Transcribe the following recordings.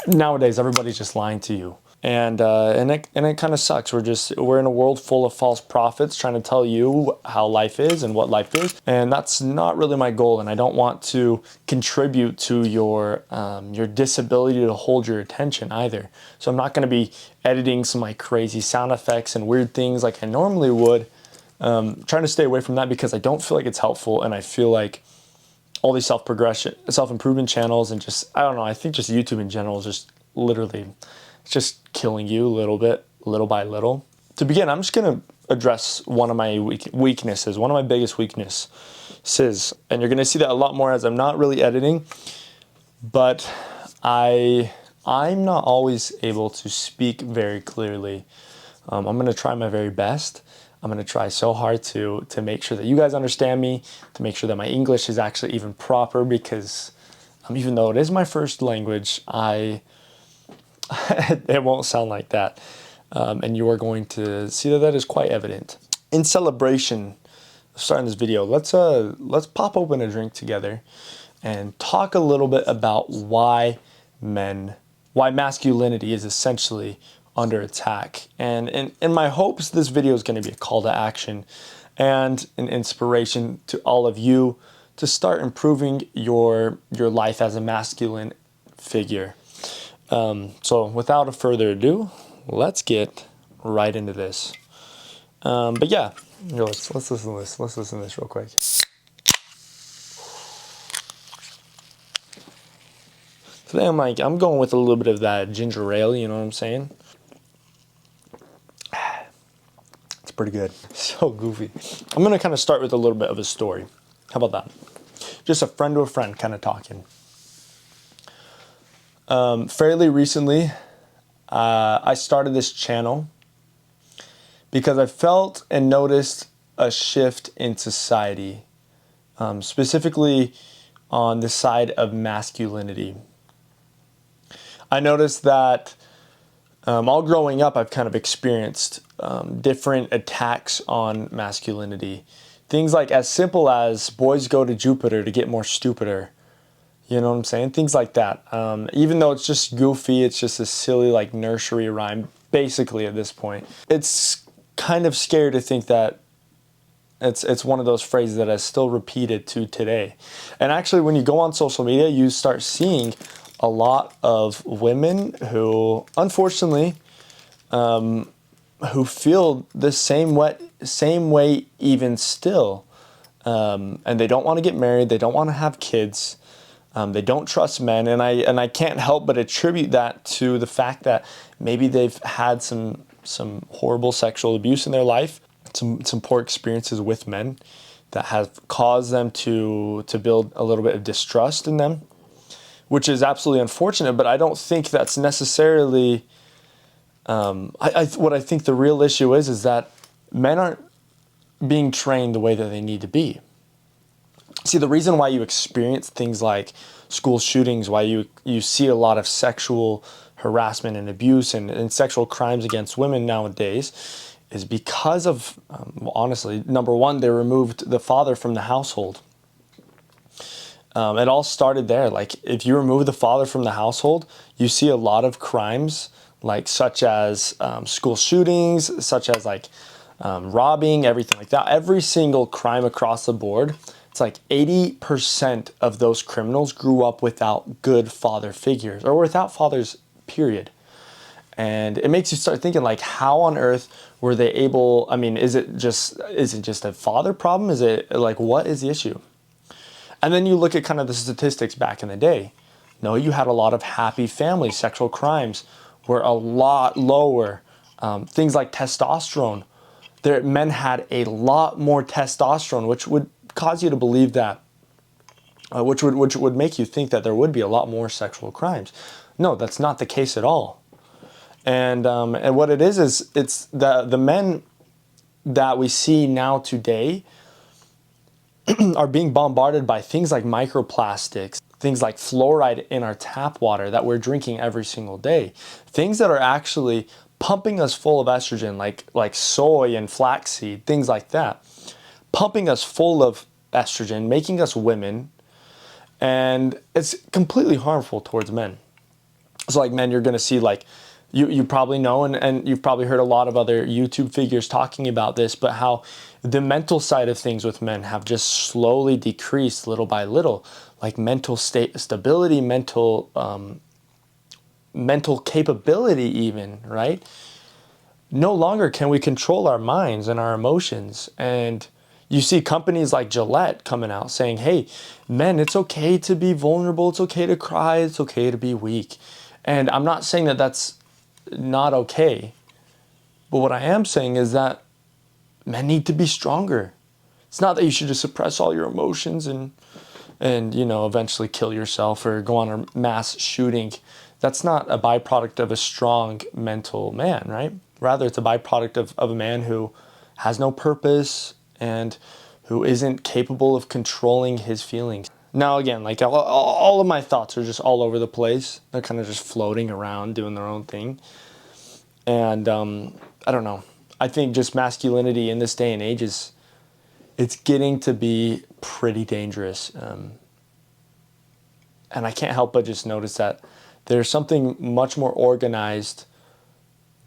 nowadays everybody's just lying to you. And it kind of sucks. We're in a world full of false prophets trying to tell you how life is and what life is, and that's not really my goal. And I don't want to contribute to your disability to hold your attention either. So I'm not going to be editing some like crazy sound effects and weird things like I normally would. Trying to stay away from that because I don't feel like it's helpful, and I feel like all these self-improvement channels and just, I don't know, I think just YouTube in general is just literally, it's just killing you little by little. To begin, I'm just going to address one of my weaknesses, one of my biggest weaknesses. And you're going to see that a lot more as I'm not really editing, but I'm not always able to speak very clearly. I'm going to try my very best. I'm going to try so hard to make sure that you guys understand me, to make sure that my English is actually even proper, because even though it is my first language, it won't sound like that. And you are going to see that is quite evident. In celebration of starting this video, let's pop open a drink together and talk a little bit about why masculinity is essentially under attack. And in my hopes, this video is going to be a call to action and an inspiration to all of you to start improving your life as a masculine figure. So without a further ado, let's get right into this. But yeah, let's listen to this. Let's listen to this real quick. Today I'm going with a little bit of that ginger ale, you know what I'm saying? It's pretty good. So goofy. I'm going to kind of start with a little bit of a story. How about that? Just a friend to a friend kind of talking. Fairly recently, I started this channel because I felt and noticed a shift in society, specifically on the side of masculinity. I noticed that all growing up, I've kind of experienced different attacks on masculinity. Things like as simple as boys go to Jupiter to get more stupider. You know what I'm saying? Things like that. Even though it's just goofy, it's just a silly like nursery rhyme, basically at this point. It's kind of scary to think that it's one of those phrases that is still repeated to today. And actually, when you go on social media, you start seeing a lot of women who, unfortunately, who feel the same way even still. And they don't want to get married. They don't want to have kids. They don't trust men, and I can't help but attribute that to the fact that maybe they've had some horrible sexual abuse in their life, some poor experiences with men that have caused them to build a little bit of distrust in them, which is absolutely unfortunate. But I don't think that's necessarily. What I think the real issue is that men aren't being trained the way that they need to be. See, the reason why you experience things like school shootings, why you see a lot of sexual harassment and abuse and sexual crimes against women nowadays is because of, honestly, number one, they removed the father from the household. It all started there. Like, if you remove the father from the household, you see a lot of crimes, like such as school shootings, such as like robbing, everything like that. Every single crime across the board. It's like 80% of those criminals grew up without good father figures or without fathers, period. And it makes you start thinking, like, how on earth were they able? I mean, is it just a father problem? Is it like, what is the issue? And then you look at kind of the statistics back in the day. No, you had a lot of happy families. Sexual crimes were a lot lower. Things like testosterone. Men had a lot more testosterone, which would cause you to believe that, which would make you think that there would be a lot more sexual crimes. No, that's not the case at all. And what it is it's the men that we see now today are being bombarded by things like microplastics, things like fluoride in our tap water that we're drinking every single day, things that are actually pumping us full of estrogen, like soy and flaxseed, things like that. Pumping us full of estrogen, making us women, and it's completely harmful towards men. So like men, you're going to see like, you probably know, and you've probably heard a lot of other YouTube figures talking about this, but how the mental side of things with men have just slowly decreased little by little, like mental stability, mental capability even, right? No longer can we control our minds and our emotions. And you see companies like Gillette coming out saying, hey, men, it's okay to be vulnerable. It's okay to cry. It's okay to be weak. And I'm not saying that that's not okay. But what I am saying is that men need to be stronger. It's not that you should just suppress all your emotions and eventually kill yourself or go on a mass shooting. That's not a byproduct of a strong mental man, right? Rather, it's a byproduct of a man who has no purpose and who isn't capable of controlling his feelings. Now, again, like all of my thoughts are just all over the place. They're kind of just floating around, doing their own thing. And I don't know. I think just masculinity in this day and age it's getting to be pretty dangerous. And I can't help but just notice that there's something much more organized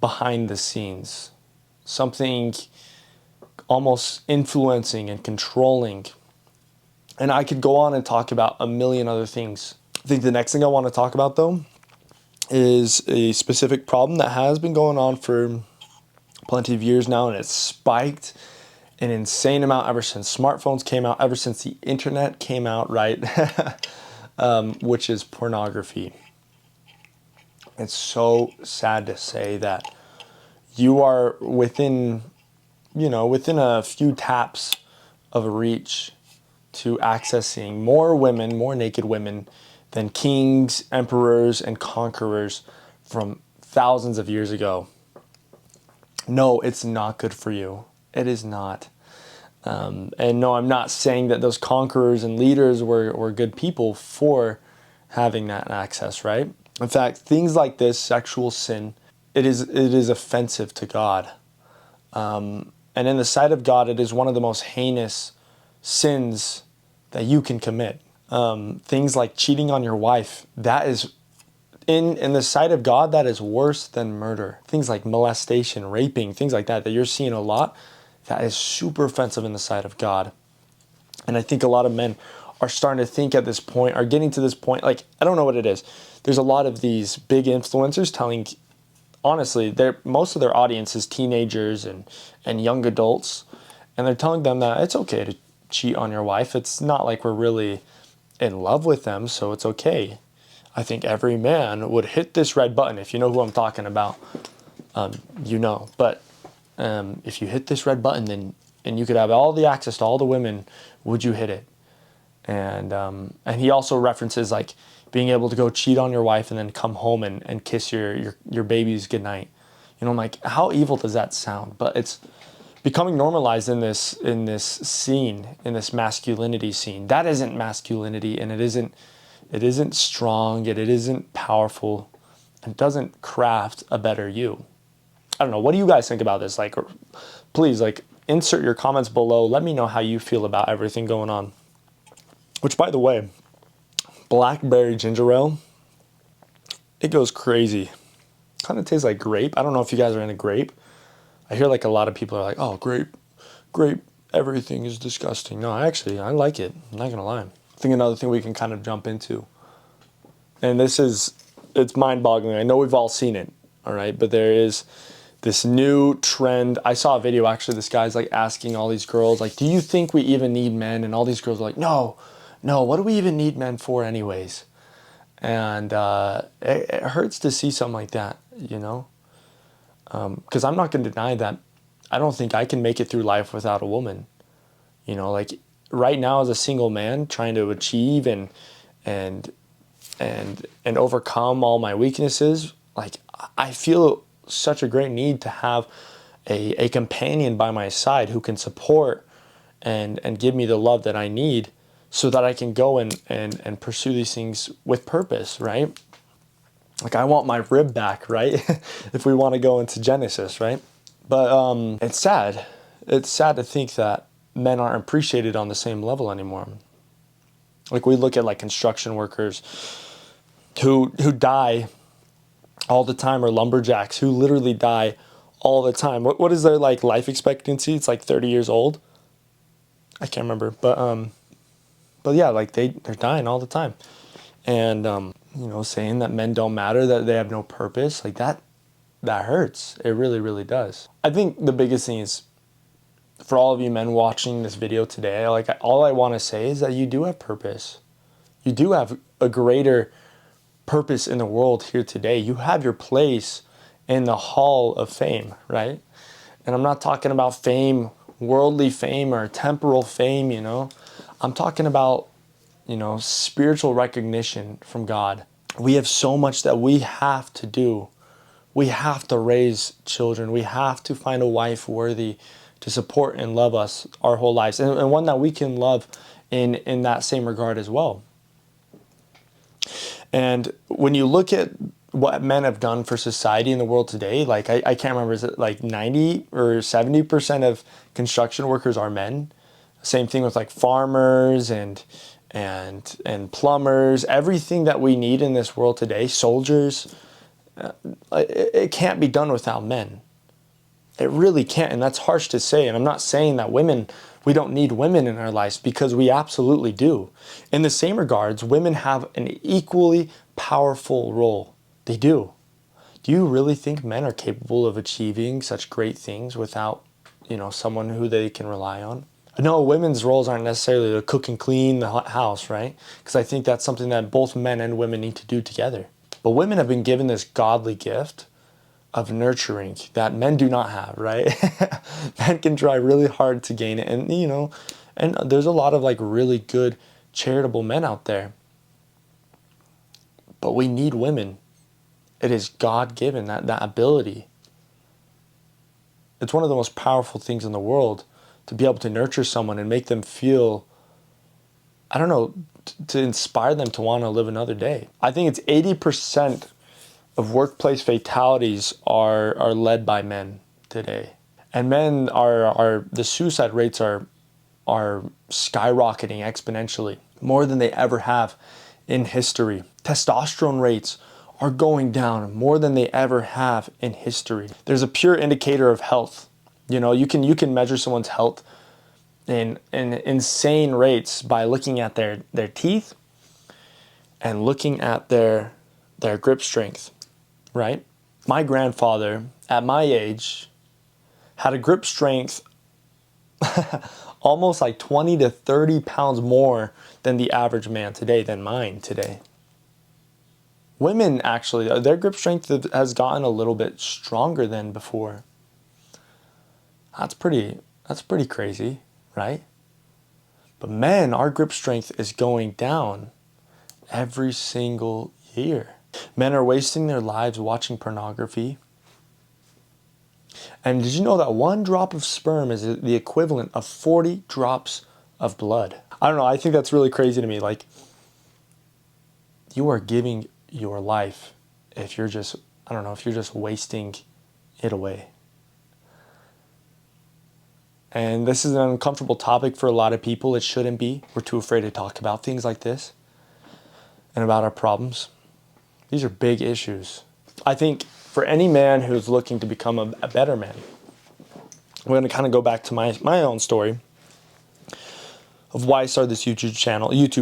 behind the scenes, something almost influencing and controlling. And I could go on and talk about a million other things. I think the next thing I want to talk about, though, is a specific problem that has been going on for plenty of years now, and it's spiked an insane amount ever since smartphones came out, ever since the internet came out, right? Which is pornography. It's so sad to say that you are within a few taps of reach to accessing more women, more naked women than kings, emperors, and conquerors from thousands of years ago. No, it's not good for you. It is not. And no, I'm not saying that those conquerors and leaders were good people for having that access, right? In fact, things like this, sexual sin, it is offensive to God. And in the sight of God, it is one of the most heinous sins that you can commit. Things like cheating on your wife, that is, in the sight of God, that is worse than murder. Things like molestation, raping, things like that you're seeing a lot, that is super offensive in the sight of God. And I think a lot of men are starting to think at this point, are getting to this point, like, I don't know what it is. There's a lot of these big influencers telling, honestly, most of their audience is teenagers and young adults. And they're telling them that it's okay to cheat on your wife. It's not like we're really in love with them, so it's okay. I think every man would hit this red button. If you know who I'm talking about, you know. But if you hit this red button, then and you could have all the access to all the women, would you hit it? And he also references like being able to go cheat on your wife and then come home and kiss your babies goodnight. I'm like, how evil does that sound? But it's becoming normalized in this scene, in this masculinity scene. That isn't masculinity, and it isn't strong, yet it isn't powerful, and doesn't craft a better you. I don't know. What do you guys think about this? Like, please, like, insert your comments below. Let me know how you feel about everything going on. Which, by the way, blackberry ginger ale, it goes crazy. Kind of tastes like grape. I don't know if you guys are into grape. I hear like a lot of people are like, oh, grape, everything is disgusting. No, I like it. I'm not going to lie. I think another thing we can kind of jump into, and it's mind-boggling. I know we've all seen it, all right? But there is this new trend. I saw a video, actually, this guy's like asking all these girls, like, do you think we even need men? And all these girls are like, no, what do we even need men for anyways? And it hurts to see something like that, because I'm not going to deny that I don't think I can make it through life without a woman. Like right now as a single man trying to achieve and overcome all my weaknesses, like I feel such a great need to have a companion by my side who can support and give me the love that I need so that I can go and pursue these things with purpose, right? Like I want my rib back, right? If we want to go into Genesis, right? But it's sad. It's sad to think that men aren't appreciated on the same level anymore. Like we look at like construction workers who die all the time, or lumberjacks who literally die all the time. What is their like life expectancy? It's like 30 years old. I can't remember, but yeah, like they're dying all the time. And saying that men don't matter, that they have no purpose, like that hurts. It really, really does. I think the biggest thing is, for all of you men watching this video today, like all I want to say is that you do have purpose. You do have a greater purpose in the world here today. You have your place in the hall of fame, right? And I'm not talking about fame, worldly fame or temporal fame, I'm talking about, spiritual recognition from God. We have so much that we have to do. We have to raise children. We have to find a wife worthy to support and love us our whole lives, and one that we can love in that same regard as well. And when you look at what men have done for society in the world today, like I can't remember, is it like 90 or 70% of construction workers are men? Same thing with like farmers and plumbers, everything that we need in this world today, soldiers, it can't be done without men. It really can't, and that's harsh to say. And I'm not saying that we don't need women in our lives, because we absolutely do. In the same regards, women have an equally powerful role. They do. Do you really think men are capable of achieving such great things without, someone who they can rely on? No, women's roles aren't necessarily to cook and clean the house, right? Because I think that's something that both men and women need to do together. But women have been given this godly gift of nurturing that men do not have, right? Men can try really hard to gain it. And, and there's a lot of like really good charitable men out there. But we need women. It is God-given, that ability. It's one of the most powerful things in the world, to be able to nurture someone and make them feel, I don't know, to inspire them to want to live another day. I think it's 80% of workplace fatalities are led by men today. And men the suicide rates are skyrocketing exponentially, more than they ever have in history. Testosterone rates are going down more than they ever have in history. There's a pure indicator of health. You can measure someone's health in insane rates by looking at their teeth and looking at their grip strength, right? My grandfather, at my age, had a grip strength almost like 20 to 30 pounds more than the average man today, than mine today. Women, actually, their grip strength has gotten a little bit stronger than before. That's pretty crazy, right? But men, our grip strength is going down every single year. Men are wasting their lives watching pornography. And did you know that one drop of sperm is the equivalent of 40 drops of blood? I don't know, I think that's really crazy to me. Like, you are giving your life if you're just wasting it away. And this is an uncomfortable topic for a lot of people. It shouldn't be. We're too afraid to talk about things like this and about our problems. These are big issues. I think for any man who's looking to become a better man, I'm going to kind of go back to my own story of why I started this YouTube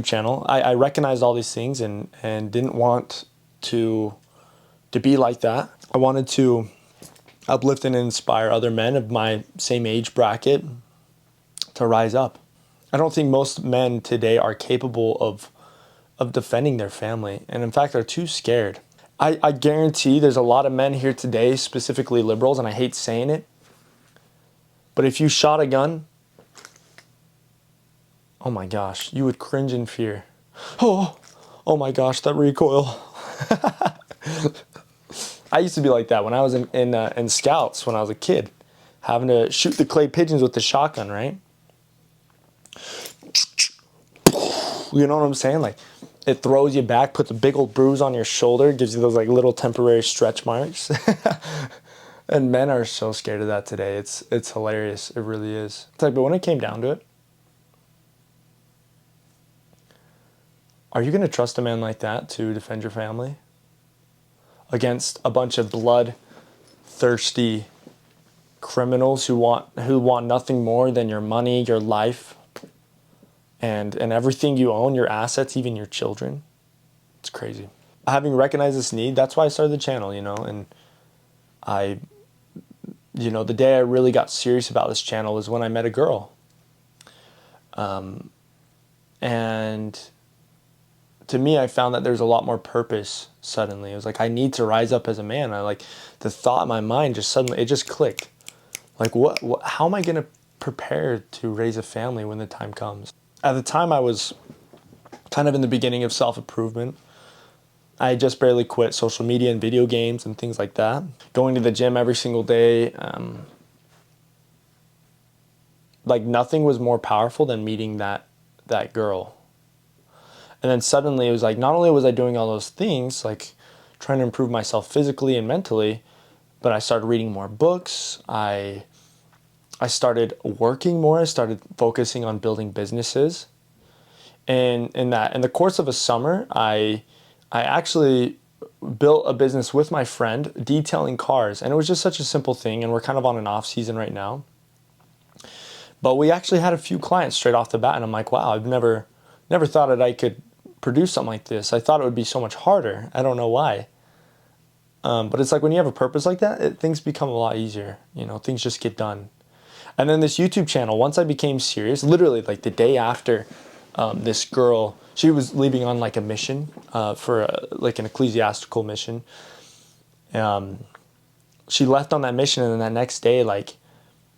channel. I recognized all these things and didn't want to be like that. I wanted to uplift and inspire other men of my same age bracket to rise up. I don't think most men today are capable of defending their family, and in fact are too scared. I guarantee there's a lot of men here today, specifically liberals, and I hate saying it, but if you shot a gun, oh my gosh, you would cringe in fear. Oh my gosh, that recoil. I used to be like that when I was in scouts when I was a kid, having to shoot the clay pigeons with the shotgun, right? You know what I'm saying? Like, it throws you back, puts a big old bruise on your shoulder, gives you those like little temporary stretch marks. And men are so scared of that today. It's hilarious. It really is. It's like, but when it came down to it, are you going to trust a man like that to defend your family? against a bunch of blood-thirsty criminals who want nothing more than your money, your life, and everything you own, your assets, even your children. It's crazy. Having recognized this need, that's why I started the channel, and the day I really got serious about this channel was when I met a girl. And to me, I found that there's a lot more purpose suddenly. It was like, I need to rise up as a man. The thought in my mind it just clicked. Like, how am I going to prepare to raise a family when the time comes? At the time, I was kind of in the beginning of self-improvement. I had just barely quit social media and video games and things like that. Going to the gym every single day. Nothing was more powerful than meeting that girl. And then suddenly it was like, not only was I doing all those things, like trying to improve myself physically and mentally, but I started reading more books. I started working more. I started focusing on building businesses. And in the course of a summer, I actually built a business with my friend detailing cars. And it was just such a simple thing. And we're kind of on an off season right now. But we actually had a few clients straight off the bat. And I'm like, wow, I've never thought that I could produce something like this. I thought it would be so much harder. I don't know why. But it's like when you have a purpose like that, things become a lot easier. Things just get done. And then this YouTube channel, once I became serious, literally like the day after this girl, she was leaving on like a mission for an ecclesiastical mission. She left on that mission, and then that next day, like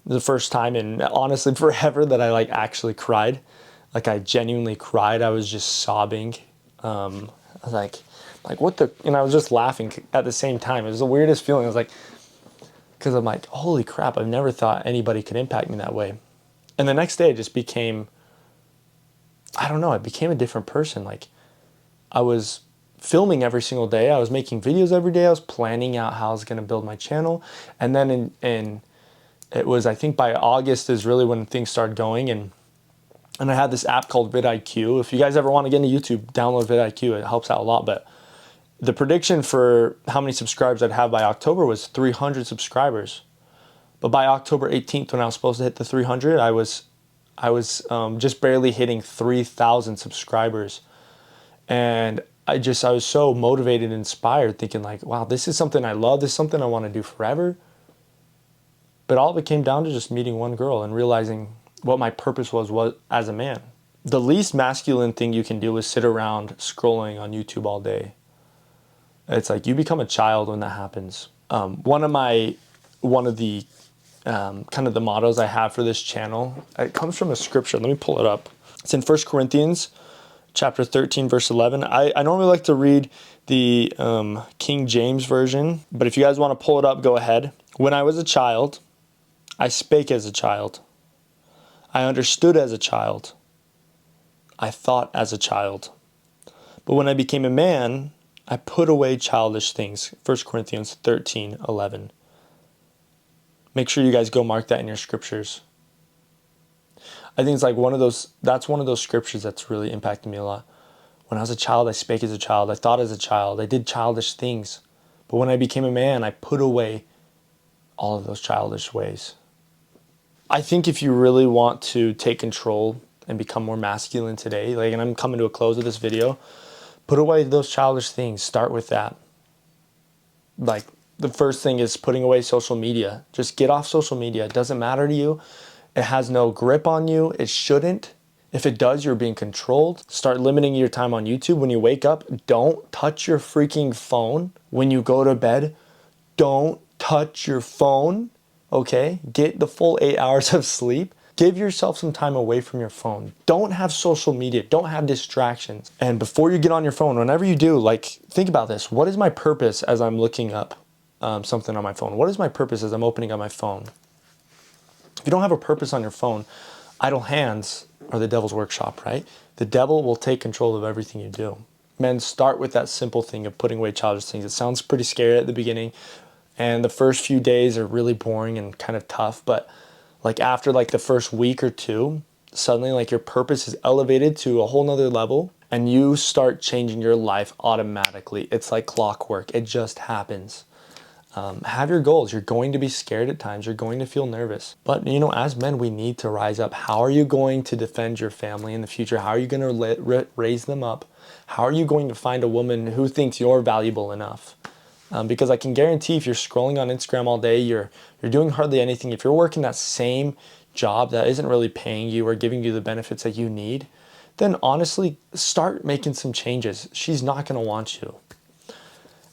the first time in honestly forever that I like actually cried. Like I genuinely cried. I was just sobbing. I was like what the, and I was just laughing at the same time. It was the weirdest feeling. I was like, because I'm like, holy crap, I've never thought anybody could impact me that way. And the next day it just became, I don't know, I became a different person. Like I was filming every single day. I was making videos every day. I was planning out how I was going to build my channel. And then it was, I think by August is really when things started going. And I had this app called vidIQ. If you guys ever want to get into YouTube, download vidIQ. It helps out a lot. But the prediction for how many subscribers I'd have by October was 300 subscribers. But by October 18th, when I was supposed to hit the 300, I was just barely hitting 3,000 subscribers. And I was so motivated and inspired, thinking like, wow, this is something I love. This is something I want to do forever. But all of it came down to just meeting one girl and realizing what my purpose was as a man. The least masculine thing you can do is sit around scrolling on YouTube all day. It's like you become a child when that happens. One of the kind of the mottos I have for this channel, it comes from a scripture. Let me pull it up. It's in 1 Corinthians chapter 13, verse 11. I normally like to read the King James Version, but if you guys want to pull it up, go ahead. When I was a child, I spake as a child. I understood as a child. I thought as a child. But when I became a man, I put away childish things. 1 Corinthians 13, 11. Make sure you guys go mark that in your scriptures. I think it's like that's one of those scriptures that's really impacted me a lot. When I was a child, I spake as a child. I thought as a child. I did childish things. But when I became a man, I put away all of those childish ways. I think if you really want to take control and become more masculine today, and I'm coming to a close of this video, put away those childish things. Start with that. Like the first thing is putting away social media. Just get off social media. It doesn't matter to you. It has no grip on you. It shouldn't. If it does, you're being controlled. Start limiting your time on YouTube. When you wake up, don't touch your freaking phone. When you go to bed, don't touch your phone. Okay? Get the full 8 hours of sleep. Give yourself some time away from your phone. Don't have social media. Don't have distractions. And before you get on your phone, whenever you do, think about this. What is my purpose as I'm looking up something on my phone? What is my purpose as I'm opening up my phone? If you don't have a purpose on your phone, idle hands are the devil's workshop, right? The devil will take control of everything you do. Men, start with that simple thing of putting away childish things. It sounds pretty scary at the beginning, and the first few days are really boring and kind of tough, but after the first week or two, suddenly your purpose is elevated to a whole nother level, and you start changing your life automatically. It's like clockwork. It just happens. Have your goals. You're going to be scared at times. You're going to feel nervous. But, you know, as men, we need to rise up. How are you going to defend your family in the future? How are you going to raise them up? How are you going to find a woman who thinks you're valuable enough? Because I can guarantee if you're scrolling on Instagram all day, you're doing hardly anything. If you're working that same job that isn't really paying you or giving you the benefits that you need, then honestly, start making some changes. She's not going to want you.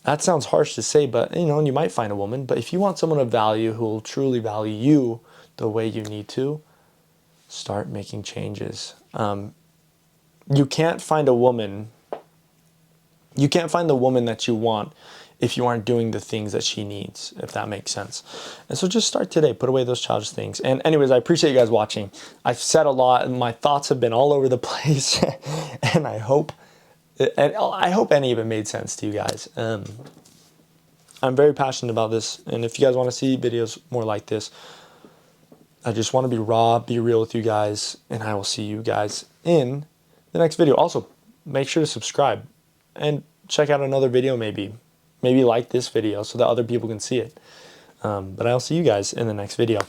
That sounds harsh to say, but you know, you might find a woman. But if you want someone of value who will truly value you the way you need to, start making changes. You can't find a woman. You can't find the woman that you want if you aren't doing the things that she needs, if that makes sense. And so just start today. Put away those childish things. And anyways, I appreciate you guys watching. I've said a lot, and my thoughts have been all over the place. And I hope any of it made sense to you guys. I'm very passionate about this, and if you guys want to see videos more like this, I just want to be raw, be real with you guys, and I will see you guys in the next video. Also, make sure to subscribe and check out another video maybe like this video so that other people can see it. But I'll see you guys in the next video.